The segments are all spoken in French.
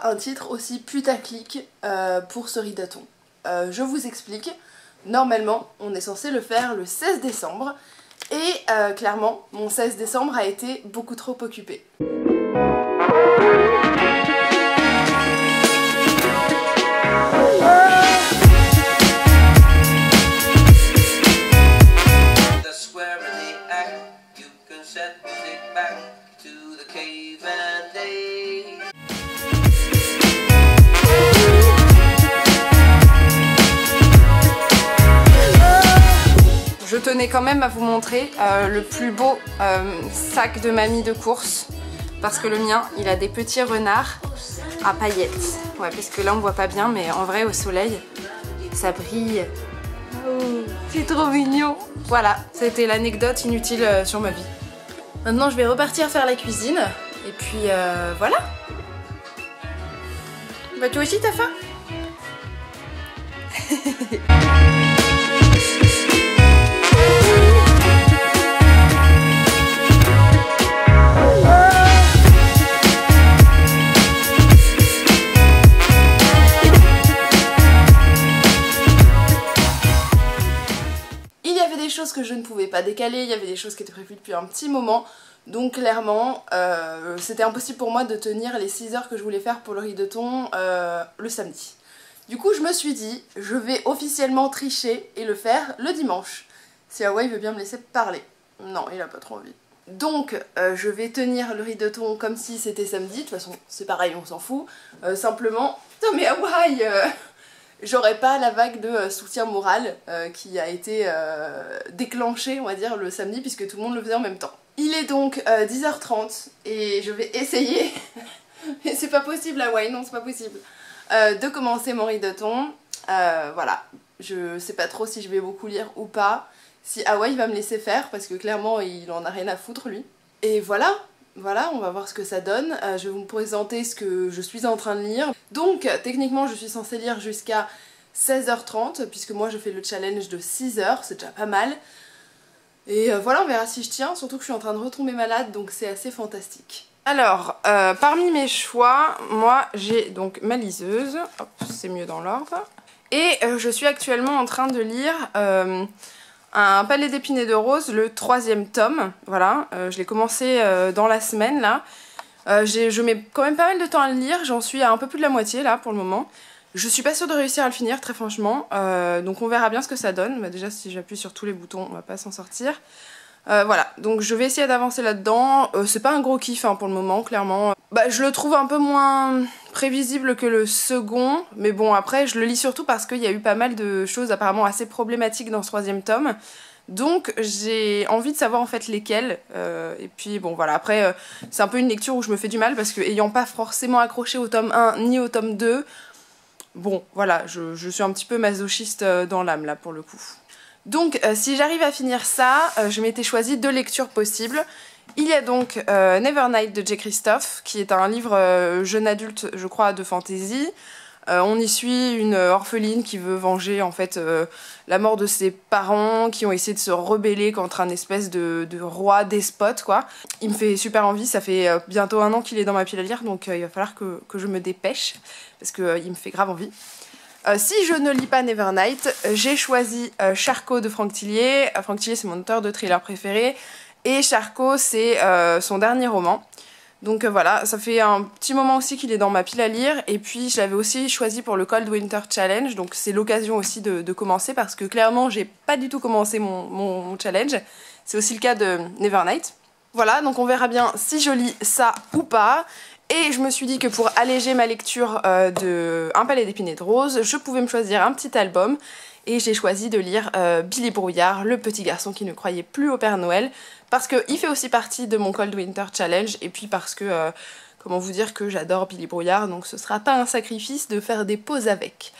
un titre aussi putaclic pour ce rideauton. Je vous explique. Normalement, on est censé le faire le 16 décembre et clairement, mon 16 décembre a été beaucoup trop occupé. Je tenais quand même à vous montrer le plus beau sac de mamie de course parce que le mien il a des petits renards à paillettes. Ouais, parce que là on voit pas bien mais en vrai au soleil ça brille. Oh, c'est trop mignon. Voilà, c'était l'anecdote inutile sur ma vie. Maintenant je vais repartir faire la cuisine et puis voilà. Bah toi aussi t'as faim? Que je ne pouvais pas décaler, il y avait des choses qui étaient prévues depuis un petit moment, donc clairement c'était impossible pour moi de tenir les 6 heures que je voulais faire pour le rideauton le samedi. Du coup je me suis dit, je vais officiellement tricher et le faire le dimanche, si Hawaii veut bien me laisser parler. Non, il a pas trop envie. Donc je vais tenir le rideauton comme si c'était samedi, de toute façon c'est pareil, on s'en fout, simplement... Putain mais Hawaii j'aurais pas la vague de soutien moral qui a été déclenchée, on va dire, le samedi, puisque tout le monde le faisait en même temps. Il est donc 10h30 et je vais essayer, mais c'est pas possible Hawaii, non c'est pas possible, de commencer mon rideauton. Voilà, je sais pas trop si je vais beaucoup lire ou pas, si Hawaii va me laisser faire, parce que clairement il en a rien à foutre lui. Et voilà. Voilà, on va voir ce que ça donne. Je vais vous présenter ce que je suis en train de lire. Donc, techniquement, je suis censée lire jusqu'à 16h30, puisque moi je fais le challenge de 6h, c'est déjà pas mal. Et voilà, on verra si je tiens, surtout que je suis en train de retomber malade, donc c'est assez fantastique. Alors, parmi mes choix, moi j'ai donc ma liseuse, hop, c'est mieux dans l'ordre. Et je suis actuellement en train de lire... un palais d'épines et de roses, le 3e tome, voilà, je l'ai commencé dans la semaine là. Je mets quand même pas mal de temps à le lire, j'en suis à un peu plus de la moitié là pour le moment. Je suis pas sûre de réussir à le finir très franchement, donc on verra bien ce que ça donne. Bah, déjà si j'appuie sur tous les boutons on va pas s'en sortir. Voilà, donc je vais essayer d'avancer là-dedans. C'est pas un gros kiff hein, pour le moment, clairement. Bah, je le trouve un peu moins prévisible que le second, mais bon, après, je le lis surtout parce qu'il y a eu pas mal de choses apparemment assez problématiques dans ce 3e tome. Donc, j'ai envie de savoir en fait lesquelles. Et puis, bon, voilà, après, c'est un peu une lecture où je me fais du mal parce que, ayant pas forcément accroché au tome 1 ni au tome 2, bon, voilà, je suis un petit peu masochiste dans l'âme, là, pour le coup. Donc si j'arrive à finir ça, je m'étais choisi 2 lectures possibles. Il y a donc Nevernight de J. Christophe, qui est un livre jeune adulte, je crois, de fantasy. On y suit une orpheline qui veut venger en fait la mort de ses parents, qui ont essayé de se rebeller contre un espèce de roi despote, quoi. Il me fait super envie, ça fait bientôt 1 an qu'il est dans ma pile à lire, donc il va falloir que je me dépêche, parce qu'il me fait grave envie. Si je ne lis pas Nevernight, j'ai choisi Charcot de Franck Tillier. Franck Tillier c'est mon auteur de thriller préféré et Charcot c'est son dernier roman. Donc voilà, ça fait un petit moment aussi qu'il est dans ma pile à lire et puis je l'avais aussi choisi pour le Cold Winter Challenge, donc c'est l'occasion aussi de commencer parce que clairement j'ai pas du tout commencé mon challenge. C'est aussi le cas de Nevernight. Voilà, donc on verra bien si je lis ça ou pas. Et je me suis dit que pour alléger ma lecture de Un palais d'épines et de roses, je pouvais me choisir un petit album. Et j'ai choisi de lire Billy Brouillard, le petit garçon qui ne croyait plus au Père Noël. Parce qu'il fait aussi partie de mon Cold Winter Challenge. Et puis parce que, comment vous dire que j'adore Billy Brouillard. Donc ce sera pas un sacrifice de faire des pauses avec.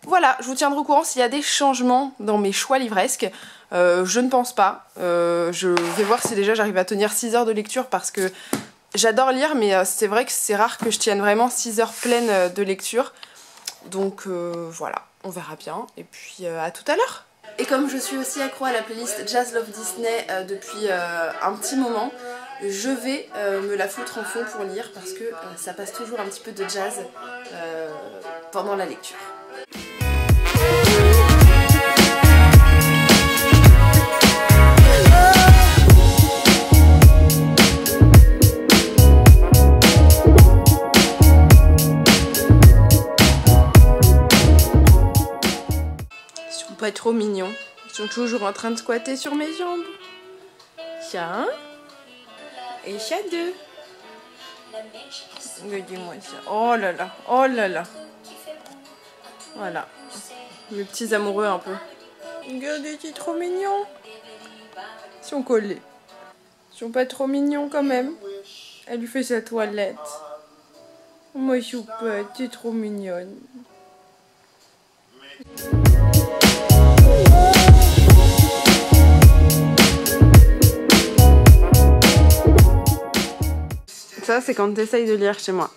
Voilà, je vous tiendrai au courant s'il y a des changements dans mes choix livresques. Je ne pense pas. Je vais voir si déjà j'arrive à tenir 6 heures de lecture parce que... J'adore lire, mais c'est vrai que c'est rare que je tienne vraiment 6 heures pleines de lecture. Donc voilà, on verra bien. Et puis à tout à l'heure. Et comme je suis aussi accro à la playlist Jazz Love Disney depuis un petit moment, je vais me la foutre en fond pour lire parce que ça passe toujours un petit peu de jazz pendant la lecture. Ils sont pas trop mignons. Ils sont toujours en train de squatter sur mes jambes. Tiens. Et chat 2. Regardez-moi ça. Oh là là, oh là là. Voilà. Mes petits amoureux un peu. Regardez, c'est trop mignon. Ils sont collés. Ils sont pas trop mignons quand même. Elle lui fait sa toilette. Moi choupette, t'es trop mignonne. Ça, c'est quand tu essayes de lire chez moi.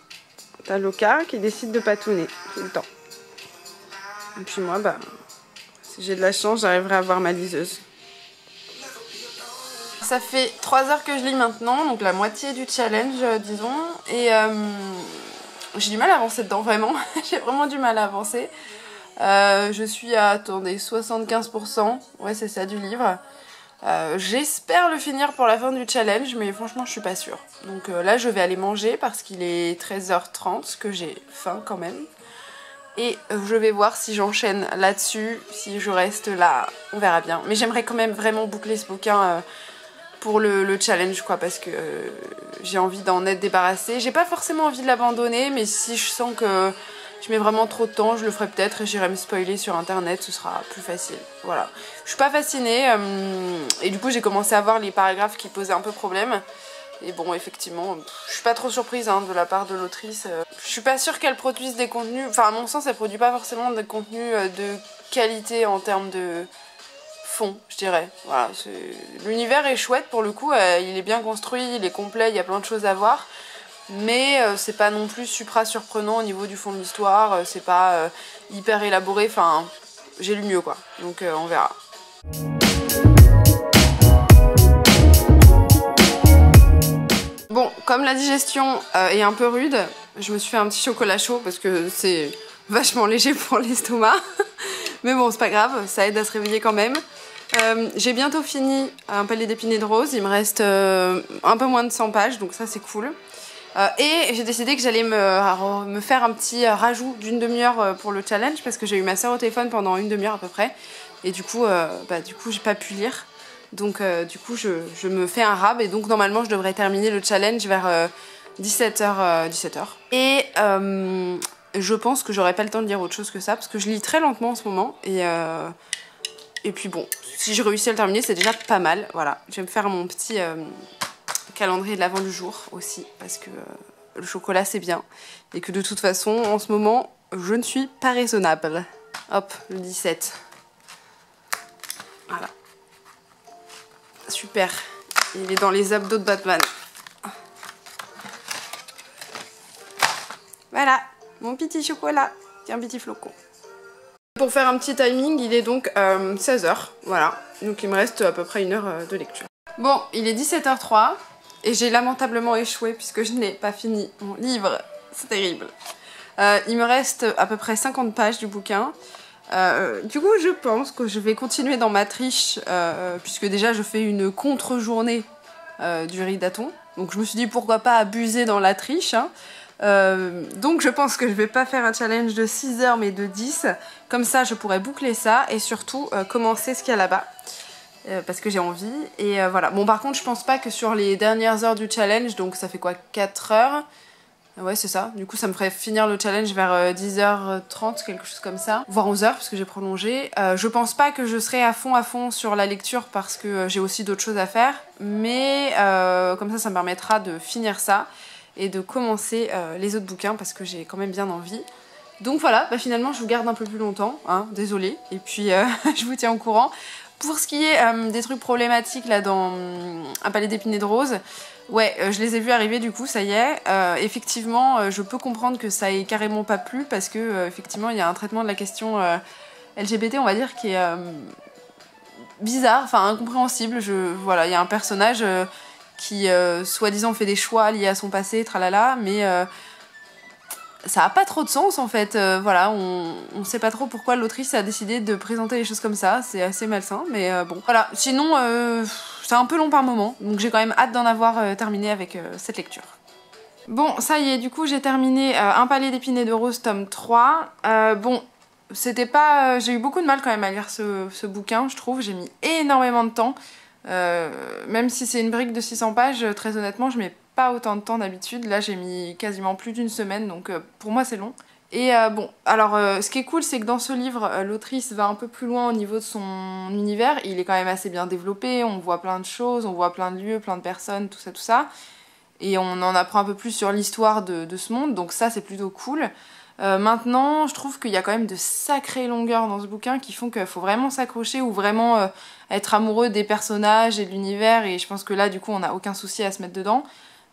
T'as Loka qui décide de patouner tout le temps. Et puis moi, bah, si j'ai de la chance, j'arriverai à voir ma liseuse. Ça fait 3 heures que je lis maintenant, donc la moitié du challenge, disons. Et j'ai du mal à avancer dedans, vraiment. J'ai vraiment du mal à avancer. Je suis à, attendez, 75%. Ouais, c'est ça, du livre. J'espère le finir pour la fin du challenge, mais franchement je suis pas sûre. Donc là je vais aller manger parce qu'il est 13h30, que j'ai faim quand même. Et je vais voir si j'enchaîne là-dessus, si je reste là, on verra bien. Mais j'aimerais quand même vraiment boucler ce bouquin pour le challenge, quoi, parce que j'ai envie d'en être débarrassée. J'ai pas forcément envie de l'abandonner, mais si je sens que je mets vraiment trop de temps, je le ferai peut-être et j'irai me spoiler sur internet, ce sera plus facile. Voilà. Je suis pas fascinée et du coup j'ai commencé à voir les paragraphes qui posaient un peu problème. Et bon, effectivement, je suis pas trop surprise de la part de l'autrice. Je suis pas sûre qu'elle produise des contenus, enfin à mon sens elle produit pas forcément des contenus de qualité en termes de fond, je dirais. Voilà, l'univers est chouette pour le coup, il est bien construit, il est complet, il y a plein de choses à voir. Mais c'est pas non plus supra surprenant au niveau du fond de l'histoire, c'est pas hyper élaboré, enfin j'ai lu mieux quoi, donc on verra. Bon, comme la digestion est un peu rude, je me suis fait un petit chocolat chaud parce que c'est vachement léger pour l'estomac. Mais bon, c'est pas grave, ça aide à se réveiller quand même. J'ai bientôt fini Un palais d'épinay de rose, il me reste un peu moins de 100 pages, donc ça c'est cool. Et j'ai décidé que j'allais me faire un petit rajout d'une demi-heure pour le challenge parce que j'ai eu ma soeur au téléphone pendant une demi-heure à peu près et du coup j'ai pas pu lire, donc du coup je me fais un rab et donc normalement je devrais terminer le challenge vers 17h. Et je pense que j'aurai pas le temps de lire autre chose que ça parce que je lis très lentement en ce moment et puis bon, si je réussis à le terminer c'est déjà pas mal. Voilà, je vais me faire mon petit calendrier de l'avant du jour aussi parce que le chocolat c'est bien et que de toute façon en ce moment je ne suis pas raisonnable. Hop, le 17. Voilà. Super. Il est dans les abdos de Batman. Voilà, mon petit chocolat. C'est un petit flocon. Pour faire un petit timing, il est donc 16h. Voilà, donc il me reste à peu près 1 heure de lecture. Bon, il est 17h03. Et j'ai lamentablement échoué puisque je n'ai pas fini mon livre. C'est terrible. Il me reste à peu près 50 pages du bouquin. Du coup, je pense que je vais continuer dans ma triche puisque déjà je fais une contre-journée du ridaton. Donc je me suis dit pourquoi pas abuser dans la triche. Donc je pense que je vais pas faire un challenge de 6 heures mais de 10. Comme ça, je pourrais boucler ça et surtout commencer ce qu'il y a là-bas. Parce que j'ai envie et voilà. Bon par contre je pense pas que sur les dernières heures du challenge, donc ça fait quoi, 4 heures, ouais c'est ça, du coup ça me ferait finir le challenge vers 10h30, quelque chose comme ça, voire 11h parce que j'ai prolongé. Je pense pas que je serai à fond sur la lecture parce que j'ai aussi d'autres choses à faire, mais comme ça me permettra de finir ça et de commencer les autres bouquins parce que j'ai quand même bien envie. Donc voilà, finalement je vous garde un peu plus longtemps, désolée, et puis je vous tiens au courant. Pour ce qui est des trucs problématiques là dans Un palais d'épinay de rose, ouais, je les ai vus arriver du coup, ça y est. Effectivement, je peux comprendre que ça ait carrément pas plu parce que effectivement il y a un traitement de la question LGBT, on va dire, qui est bizarre, enfin incompréhensible. Voilà, il y a un personnage qui soi-disant fait des choix liés à son passé, tralala, mais ça a pas trop de sens en fait. Voilà, on sait pas trop pourquoi l'autrice a décidé de présenter les choses comme ça, c'est assez malsain, mais bon. Voilà, sinon c'est un peu long par moment, donc j'ai quand même hâte d'en avoir terminé avec cette lecture. Bon, ça y est, du coup j'ai terminé Un palais d'épines et de roses, tome 3. Bon, c'était pas... j'ai eu beaucoup de mal quand même à lire ce bouquin, je trouve, j'ai mis énormément de temps. Même si c'est une brique de 600 pages, très honnêtement, je mets pas autant de temps d'habitude. Là, j'ai mis quasiment plus d'une semaine, donc pour moi, c'est long. Et bon, alors, ce qui est cool, c'est que dans ce livre, l'autrice va un peu plus loin au niveau de son univers. Il est quand même assez bien développé, on voit plein de choses, on voit plein de lieux, plein de personnes, tout ça, tout ça. Et on en apprend un peu plus sur l'histoire de ce monde, donc ça, c'est plutôt cool. Maintenant, je trouve qu'il y a quand même de sacrées longueurs dans ce bouquin qui font qu'il faut vraiment s'accrocher ou vraiment être amoureux des personnages et de l'univers, et je pense que là, du coup, on n'a aucun souci à se mettre dedans.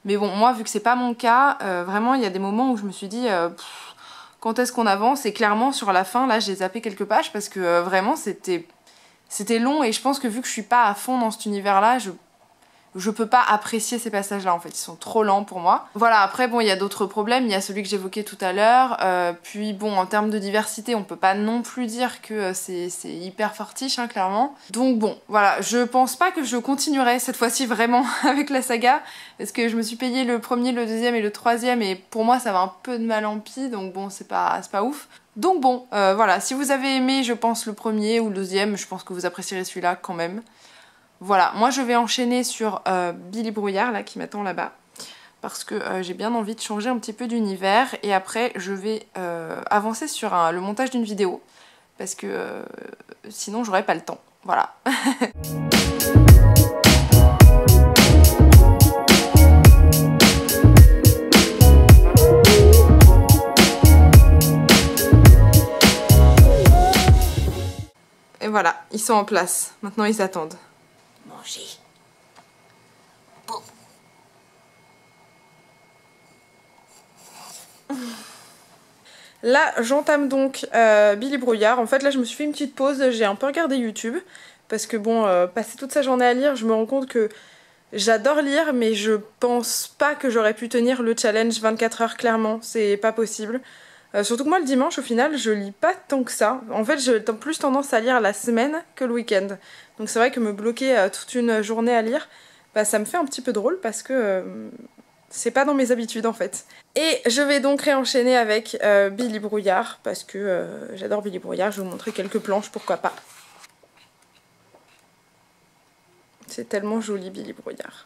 Mais bon, moi, vu que c'est pas mon cas, vraiment, il y a des moments où je me suis dit, quand est-ce qu'on avance? Et clairement, sur la fin, là, j'ai zappé quelques pages parce que vraiment, c'était long, et je pense que vu que je suis pas à fond dans cet univers-là, je peux pas apprécier ces passages-là, en fait, ils sont trop lents pour moi. Voilà, après, bon, il y a d'autres problèmes, il y a celui que j'évoquais tout à l'heure, puis bon, en termes de diversité, on peut pas non plus dire que c'est hyper fortiche, hein, clairement. Donc bon, voilà, je pense pas que je continuerai cette fois-ci vraiment avec la saga, parce que je me suis payé le premier, le deuxième et le troisième, et pour moi, ça va un peu de mal en pis, donc bon, c'est pas ouf. Donc bon, voilà, si vous avez aimé, je pense, le premier ou le deuxième, je pense que vous apprécierez celui-là quand même. Voilà, moi je vais enchaîner sur Billy Brouillard, là, qui m'attend là-bas, parce que j'ai bien envie de changer un petit peu d'univers, et après je vais avancer sur le montage d'une vidéo, parce que sinon j'aurais pas le temps. Voilà. Et voilà, ils sont en place. Maintenant ils attendent. Manger. Bon. Là, j'entame donc Billy Brouillard. En fait, là, je me suis fait une petite pause. J'ai un peu regardé YouTube. Parce que bon, passer toute sa journée à lire, je me rends compte que j'adore lire, mais je pense pas que j'aurais pu tenir le challenge 24 heures, clairement. C'est pas possible. Surtout que moi, le dimanche, au final, je lis pas tant que ça. En fait, j'ai plus tendance à lire la semaine que le week-end. Donc c'est vrai que me bloquer toute une journée à lire, bah, ça me fait un petit peu drôle parce que c'est pas dans mes habitudes en fait. Et je vais donc réenchaîner avec Billy Brouillard parce que j'adore Billy Brouillard. Je vais vous montrer quelques planches, pourquoi pas. C'est tellement joli, Billy Brouillard.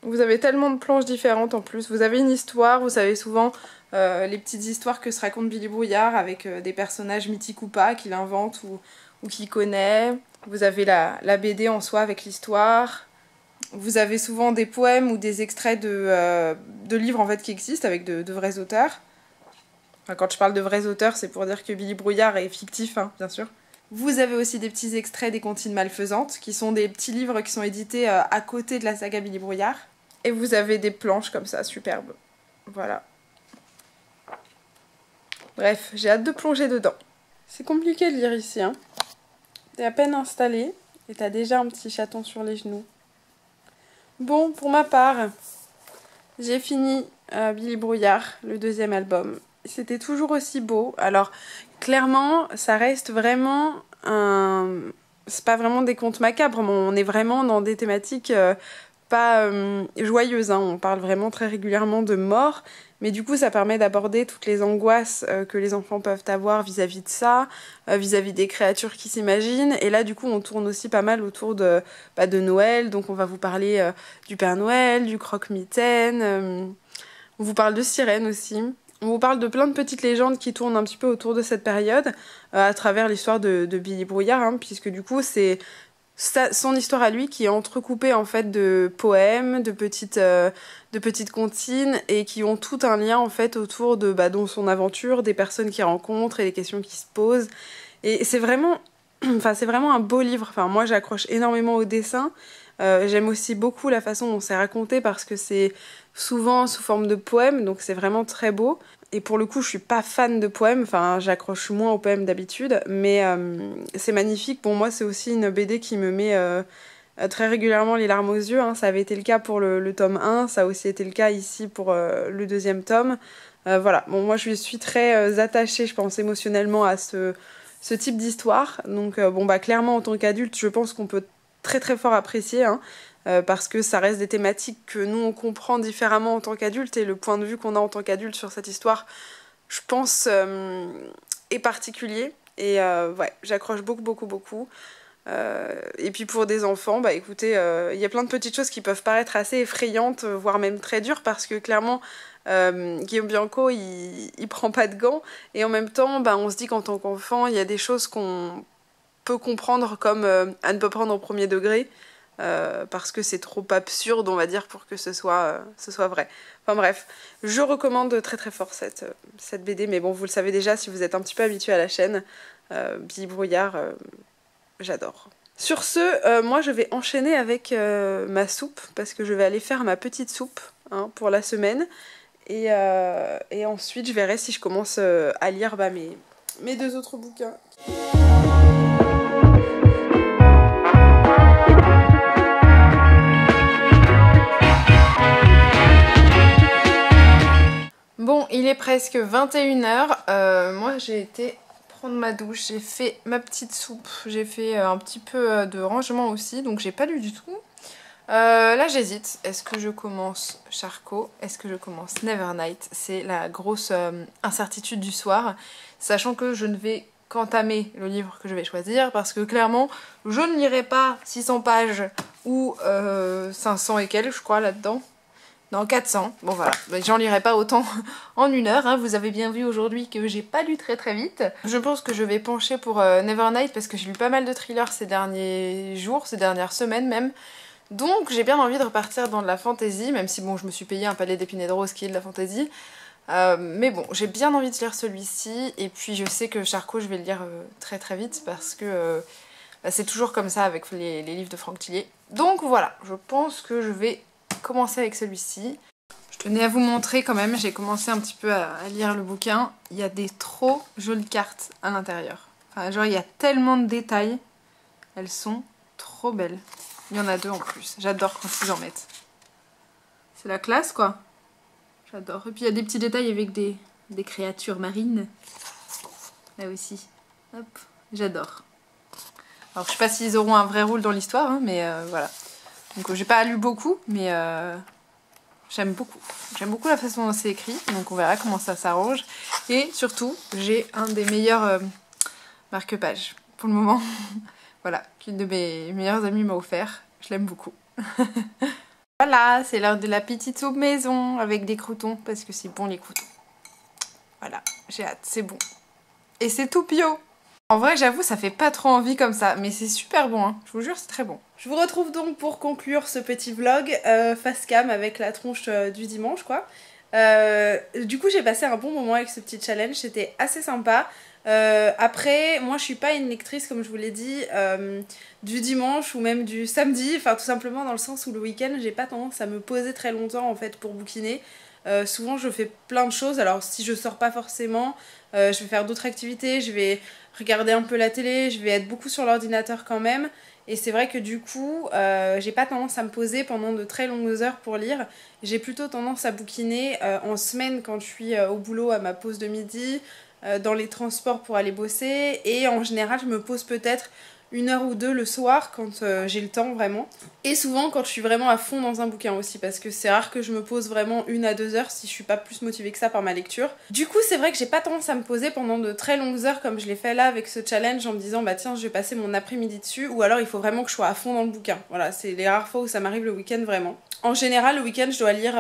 Vous avez tellement de planches différentes en plus. Vous avez une histoire, vous savez souvent les petites histoires que se raconte Billy Brouillard avec des personnages mythiques ou pas qu'il invente ou qu'il connaît. Vous avez la BD en soi avec l'histoire. Vous avez souvent des poèmes ou des extraits de livres en fait qui existent avec de vrais auteurs. Enfin, quand je parle de vrais auteurs, c'est pour dire que Billy Brouillard est fictif, hein, bien sûr. Vous avez aussi des petits extraits des Comptines malfaisantes, qui sont des petits livres qui sont édités à côté de la saga Billy Brouillard. Et vous avez des planches comme ça, superbes. Voilà. Bref, j'ai hâte de plonger dedans. C'est compliqué de lire ici, hein. T'es à peine installé et t'as déjà un petit chaton sur les genoux. Bon, pour ma part, j'ai fini Billy Brouillard, le deuxième album. C'était toujours aussi beau. Alors, clairement, ça reste vraiment un... C'est pas vraiment des contes macabres, mais on est vraiment dans des thématiques pas joyeuses, hein. On parle vraiment très régulièrement de mort, mais du coup ça permet d'aborder toutes les angoisses que les enfants peuvent avoir vis-à-vis de ça, vis-à-vis des créatures qui s'imaginent. Et là du coup on tourne aussi pas mal autour de Noël, donc on va vous parler du Père Noël, du croque-mitaine, on vous parle de sirènes aussi. On vous parle de plein de petites légendes qui tournent un petit peu autour de cette période, à travers l'histoire de Billy Brouillard, hein, puisque du coup c'est son histoire à lui qui est entrecoupée en fait de poèmes, de petites comptines, et qui ont tout un lien en fait autour de dont son aventure, des personnes qu'il rencontre et des questions qui se posent. Et c'est vraiment, c'est vraiment un beau livre. Enfin, moi j'accroche énormément au dessin. J'aime aussi beaucoup la façon dont c'est raconté parce que c'est souvent sous forme de poèmes, donc c'est vraiment très beau. Et pour le coup, je suis pas fan de poèmes, enfin j'accroche moins aux poèmes d'habitude, mais c'est magnifique. Pour moi, c'est aussi une BD qui me met très régulièrement les larmes aux yeux, hein. Ça avait été le cas pour le tome 1, ça a aussi été le cas ici pour le deuxième tome. Voilà, bon, moi je suis très attachée, je pense, émotionnellement à ce type d'histoire. Donc bon bah clairement en tant qu'adulte, je pense qu'on peut très très fort apprécier, hein, parce que ça reste des thématiques que nous on comprend différemment en tant qu'adulte, et le point de vue qu'on a en tant qu'adulte sur cette histoire, je pense, est particulier. Et ouais, j'accroche beaucoup. Et puis pour des enfants, bah écoutez, il y a plein de petites choses qui peuvent paraître assez effrayantes, voire même très dures, parce que clairement Guillaume Bianco il prend pas de gants, et en même temps bah, on se dit qu'en tant qu'enfant il y a des choses qu'on peut comprendre comme à ne pas prendre au premier degré, parce que c'est trop absurde, on va dire, pour que ce soit vrai. Enfin bref, je recommande très très fort cette BD, mais bon, vous le savez déjà si vous êtes un petit peu habitué à la chaîne. Billy Brouillard, j'adore. Sur ce, moi je vais enchaîner avec ma soupe, parce que je vais aller faire ma petite soupe, hein, pour la semaine, et ensuite je verrai si je commence à lire bah, mes 2 autres bouquins. Bon, il est presque 21h, moi j'ai été prendre ma douche, j'ai fait ma petite soupe, j'ai fait un petit peu de rangement aussi, donc j'ai pas lu du tout. Là j'hésite, est-ce que je commence Charcot, est-ce que je commence Nevernight? C'est la grosse incertitude du soir, sachant que je ne vais qu'entamer le livre que je vais choisir, parce que clairement je ne lirai pas 600 pages ou 500 et quelques je crois là-dedans. Non, 400. Bon voilà, j'en lirai pas autant en 1 heure, hein. Vous avez bien vu aujourd'hui que j'ai pas lu très vite. Je pense que je vais pencher pour Nevernight, parce que j'ai lu pas mal de thrillers ces derniers jours, ces dernières semaines même. Donc j'ai bien envie de repartir dans de la fantasy, même si bon, je me suis payé un palais d'épinay de rose qui est de la fantasy. Mais bon, j'ai bien envie de lire celui-ci, et puis je sais que Charcot je vais le lire très vite, parce que bah, c'est toujours comme ça avec les livres de Franck Tillier. Donc voilà, je pense que je vais commencer avec celui-ci. Je tenais à vous montrer quand même, j'ai commencé un petit peu à lire le bouquin. Il y a des trop jolies cartes à l'intérieur. Enfin, genre il y a tellement de détails. Elles sont trop belles. Il y en a 2 en plus. J'adore quand ils en mettent. C'est la classe quoi. J'adore. Et puis il y a des petits détails avec des créatures marines. Là aussi. Hop. J'adore. Alors je sais pas s'ils auront un vrai rôle dans l'histoire, hein, mais voilà. Donc j'ai pas lu beaucoup, mais j'aime beaucoup. J'aime beaucoup la façon dont c'est écrit, donc on verra comment ça s'arrange. Et surtout, j'ai un des meilleurs marque-pages pour le moment. Voilà, qu'une de mes meilleures amies m'a offert. Je l'aime beaucoup. Voilà, c'est l'heure de la petite soupe maison avec des croûtons, parce que c'est bon les croûtons. Voilà, j'ai hâte, c'est bon. Et c'est tout bio. En vrai, j'avoue, ça fait pas trop envie comme ça, mais c'est super bon, hein. Je vous jure, c'est très bon. Je vous retrouve donc pour conclure ce petit vlog face cam avec la tronche du dimanche, quoi. Du coup, j'ai passé un bon moment avec ce petit challenge, c'était assez sympa. Après, moi je suis pas une lectrice, comme je vous l'ai dit, du dimanche ou même du samedi, enfin tout simplement dans le sens où le week-end j'ai pas tendance à me poser très longtemps en fait pour bouquiner. Souvent je fais plein de choses, alors si je sors pas forcément, je vais faire d'autres activités, je vais regarder un peu la télé, je vais être beaucoup sur l'ordinateur quand même. Et c'est vrai que du coup, j'ai pas tendance à me poser pendant de très longues heures pour lire. J'ai plutôt tendance à bouquiner en semaine quand je suis au boulot à ma pause de midi, dans les transports pour aller bosser. Et en général, je me pose peut-être 1 heure ou 2 le soir quand j'ai le temps vraiment. Et souvent quand je suis vraiment à fond dans un bouquin aussi, parce que c'est rare que je me pose vraiment 1 à 2 heures si je suis pas plus motivée que ça par ma lecture. Du coup c'est vrai que j'ai pas tendance à me poser pendant de très longues heures comme je l'ai fait là avec ce challenge en me disant bah tiens je vais passer mon après-midi dessus, ou alors il faut vraiment que je sois à fond dans le bouquin. Voilà, c'est les rares fois où ça m'arrive le week-end vraiment. En général le week-end je dois lire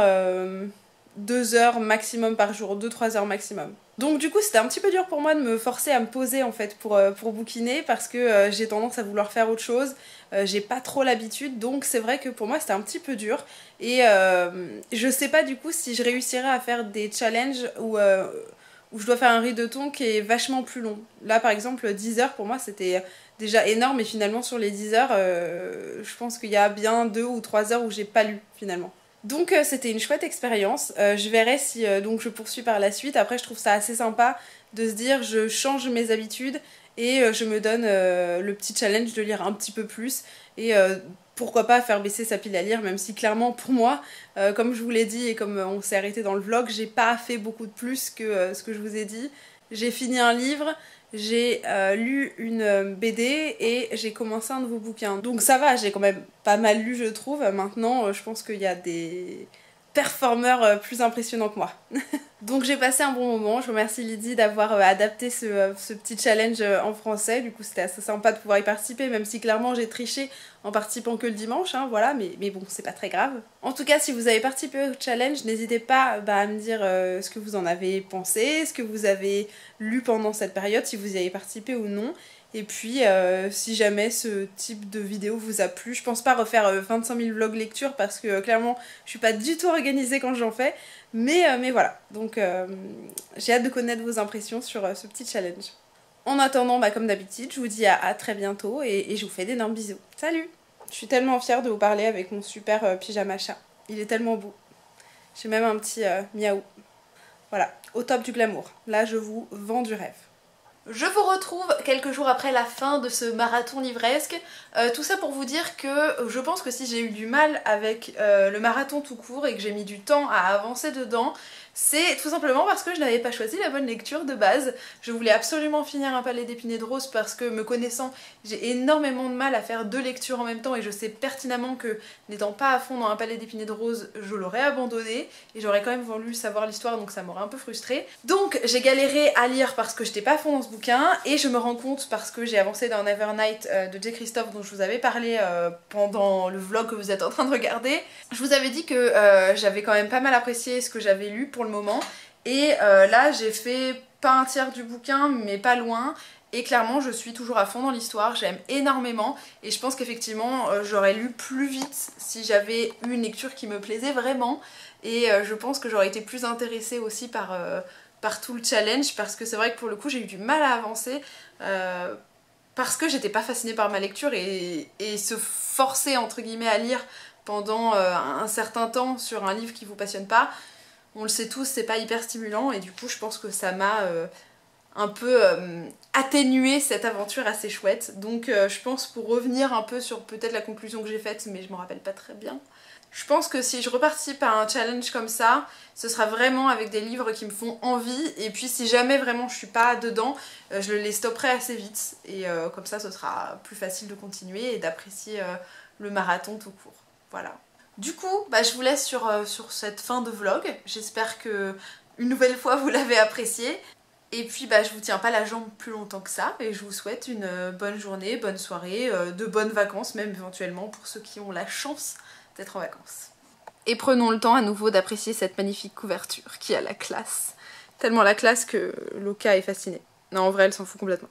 2 heures maximum par jour, 2-3 heures maximum. Donc du coup c'était un petit peu dur pour moi de me forcer à me poser en fait pour bouquiner, parce que j'ai tendance à vouloir faire autre chose, j'ai pas trop l'habitude, donc c'est vrai que pour moi c'était un petit peu dur. Et je sais pas du coup si je réussirai à faire des challenges où je dois faire un rideau qui est vachement plus long. Là par exemple 10 heures pour moi c'était déjà énorme, et finalement sur les 10 heures je pense qu'il y a bien 2 ou 3 heures où j'ai pas lu finalement. Donc c'était une chouette expérience, je verrai si donc je poursuis par la suite. Après je trouve ça assez sympa de se dire je change mes habitudes et je me donne le petit challenge de lire un petit peu plus. Et pourquoi pas faire baisser sa pile à lire, même si clairement pour moi, comme je vous l'ai dit et comme on s'est arrêté dans le vlog, j'ai pas fait beaucoup de plus que ce que je vous ai dit. J'ai fini un livre, j'ai lu une BD et j'ai commencé un nouveau bouquin. Donc ça va, j'ai quand même pas mal lu je trouve. Maintenant je pense qu'il y a des performeurs plus impressionnants que moi. Donc j'ai passé un bon moment, je remercie Lydie d'avoir adapté ce petit challenge en français, du coup c'était assez sympa de pouvoir y participer, même si clairement j'ai triché en participant que le dimanche, hein, voilà, mais bon c'est pas très grave. En tout cas si vous avez participé au challenge, n'hésitez pas à me dire ce que vous en avez pensé, ce que vous avez lu pendant cette période, si vous y avez participé ou non. Et puis si jamais ce type de vidéo vous a plu, je pense pas refaire 25 000 vlogs lecture parce que clairement je suis pas du tout organisée quand j'en fais, mais voilà, donc j'ai hâte de connaître vos impressions sur ce petit challenge. En attendant, comme d'habitude, je vous dis à très bientôt et je vous fais d'énormes bisous. Salut! Je suis tellement fière de vous parler avec mon super pyjama chat, il est tellement beau. J'ai même un petit miaou. Voilà, au top du glamour, là je vous vends du rêve. Je vous retrouve quelques jours après la fin de ce marathon livresque. Tout ça pour vous dire que je pense que si j'ai eu du mal avec le marathon tout court et que j'ai mis du temps à avancer dedans, c'est tout simplement parce que je n'avais pas choisi la bonne lecture de base. Je voulais absolument finir Un palais d'épinay de rose parce que, me connaissant, j'ai énormément de mal à faire 2 lectures en même temps et je sais pertinemment que, n'étant pas à fond dans Un palais d'épinay de rose, je l'aurais abandonné et j'aurais quand même voulu savoir l'histoire, donc ça m'aurait un peu frustrée. Donc j'ai galéré à lire parce que j'étais pas à fond dans ce bouquin et je me rends compte parce que j'ai avancé dans Nevernight de J. Christophe dont je vous avais parlé pendant le vlog que vous êtes en train de regarder. Je vous avais dit que j'avais quand même pas mal apprécié ce que j'avais lu pour le moment et là j'ai fait pas un tiers du bouquin mais pas loin et clairement je suis toujours à fond dans l'histoire, j'aime énormément et je pense qu'effectivement j'aurais lu plus vite si j'avais eu une lecture qui me plaisait vraiment et je pense que j'aurais été plus intéressée aussi par tout le challenge parce que c'est vrai que pour le coup j'ai eu du mal à avancer parce que j'étais pas fascinée par ma lecture et se forcer entre guillemets à lire pendant un certain temps sur un livre qui vous passionne pas, on le sait tous, c'est pas hyper stimulant et du coup je pense que ça m'a un peu atténué cette aventure assez chouette. Donc je pense, pour revenir un peu sur peut-être la conclusion que j'ai faite, mais je m'en rappelle pas très bien, je pense que si je reparticipe à un challenge comme ça, ce sera vraiment avec des livres qui me font envie et puis si jamais vraiment je suis pas dedans, je les stopperai assez vite et comme ça ce sera plus facile de continuer et d'apprécier le marathon tout court. Voilà. Du coup, je vous laisse sur cette fin de vlog. J'espère que une nouvelle fois vous l'avez apprécié. Et puis je vous tiens pas la jambe plus longtemps que ça et je vous souhaite une bonne journée, bonne soirée, de bonnes vacances même éventuellement pour ceux qui ont la chance d'être en vacances. Et prenons le temps à nouveau d'apprécier cette magnifique couverture qui a la classe. Tellement la classe que Loka est fascinée. Non, en vrai elle s'en fout complètement.